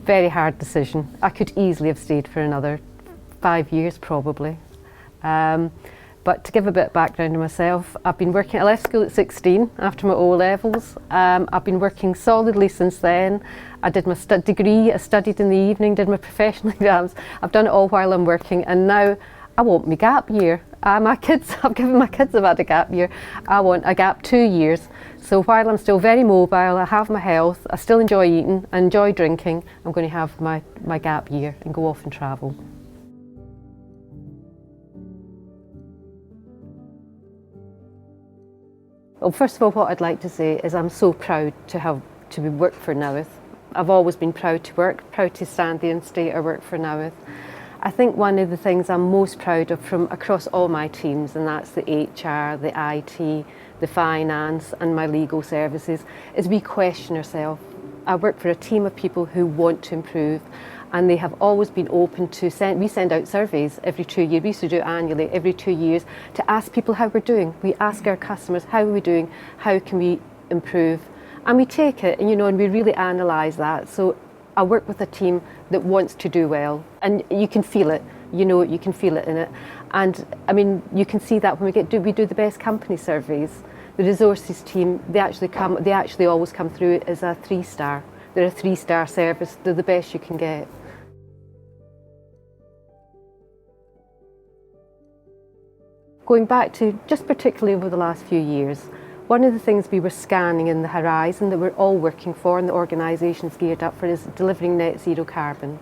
very hard decision. I could easily have stayed for another 5 years probably. But to give a bit of background on myself, I left school at 16 after my O-levels. I've been working solidly since then. I did my degree, I studied in the evening, did my professional exams. I've done it all while I'm working, and now I want my gap year. I've given my kids have had a gap year. I want a gap 2 years. So while I'm still very mobile, I have my health, I still enjoy eating, I enjoy drinking, I'm going to have my gap year and go off and travel. Well, first of all, what I'd like to say is I'm so proud to work for Nowith. I've always been proud to stand there and state I work for Nowith. I think one of the things I'm most proud of from across all my teams, and that's the HR, the IT, the finance and my legal services, is we question ourselves. I work for a team of people who want to improve, and they have always been open to we send out surveys every 2 years. We used to do it annually, every 2 years, to ask people how we're doing. We ask our customers, how are we doing? How can we improve? And we take it, and we really analyse that. So I work with a team that wants to do well, and you can feel it. You can feel it in it. And I mean, you can see that when we do the best company surveys. The resources team, they actually always come through as a 3-star. They're a 3-star service. They're the best you can get. Going back to just particularly over the last few years, one of the things we were scanning in the horizon that we're all working for and the organisation's geared up for is delivering net zero carbon.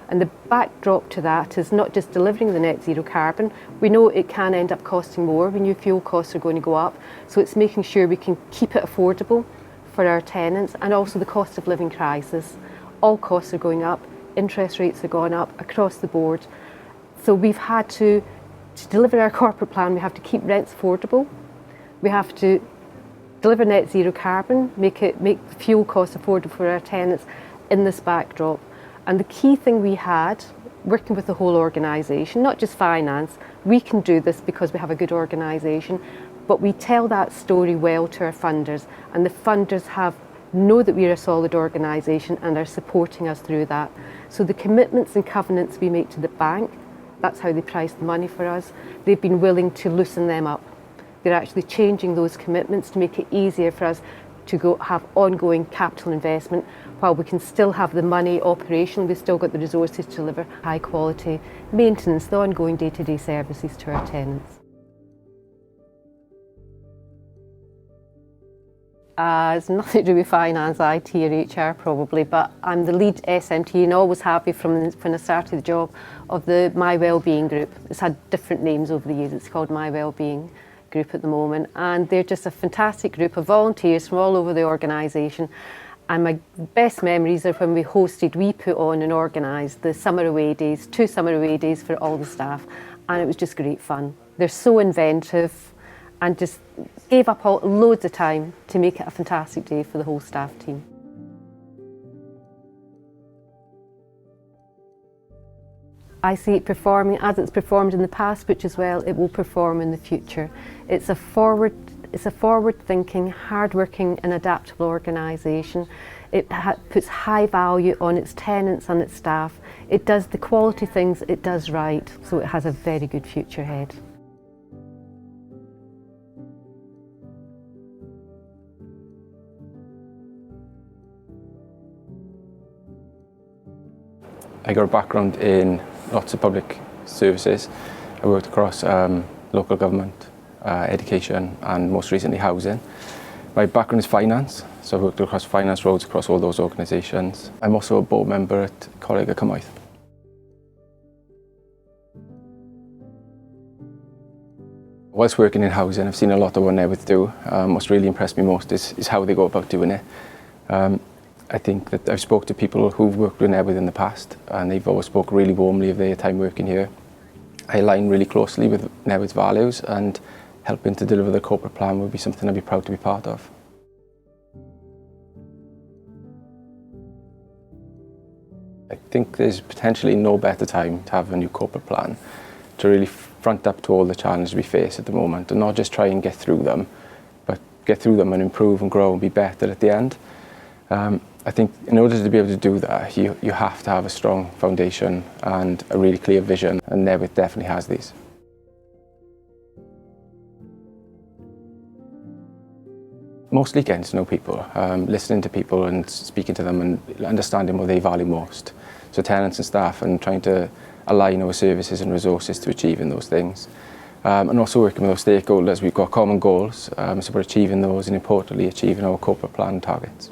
And the backdrop to that is not just delivering the net zero carbon. We know it can end up costing more. We knew fuel costs are going to go up. So it's making sure we can keep it affordable for our tenants, and also the cost of living crisis. All costs are going up, interest rates are going up across the board. So we've had to deliver our corporate plan, we have to keep rents affordable. We have to deliver net zero carbon, make fuel costs affordable for our tenants in this backdrop. And the key thing we had, working with the whole organisation, not just finance, we can do this because we have a good organisation, but we tell that story well to our funders, and the funders know that we're a solid organisation and are supporting us through that. So the commitments and covenants we make to the bank, that's how they price the money for us. They've been willing to loosen them up. They're actually changing those commitments to make it easier for us to have ongoing capital investment while we can still have the money operational. We've still got the resources to deliver high quality maintenance, the ongoing day-to-day services to our tenants. It's nothing to do with finance, IT or HR probably, but I'm the lead SMT and always have been from when I started the job of the My Wellbeing group. It's had different names over the years. It's called My Wellbeing group at the moment, and they're just a fantastic group of volunteers from all over the organisation. And my best memories are when we put on and organised the summer away days, 2 summer away days for all the staff, and it was just great fun. They're so inventive and just gave up loads of time to make it a fantastic day for the whole staff team. I see it performing as it's performed in the past, which as well it will perform in the future. It's a forward-thinking, hard-working and adaptable organisation. It puts high value on its tenants and its staff. It does the quality things it does right, so it has a very good future ahead. I got a background in lots of public services. I worked across local government, education and most recently housing. My background is finance, so I worked across finance roles across all those organisations. I'm also a board member at Coleg y Cymoedd. Whilst working in housing, I've seen a lot of what Newith do. What's really impressed me most is how they go about doing it. I think that I've spoke to people who've worked with Newith in the past, and they've always spoke really warmly of their time working here. I align really closely with Newith's values, and helping to deliver the corporate plan would be something I'd be proud to be part of. I think there's potentially no better time to have a new corporate plan to really front up to all the challenges we face at the moment, and not just try and get through them, but get through them and improve and grow and be better at the end. I think in order to be able to do that, you have to have a strong foundation and a really clear vision, and Newydd definitely has these. Mostly getting to know people, listening to people and speaking to them and understanding what they value most. So tenants and staff, and trying to align our services and resources to achieving those things. And also working with our stakeholders. We've got common goals, so we're achieving those, and importantly achieving our corporate plan targets.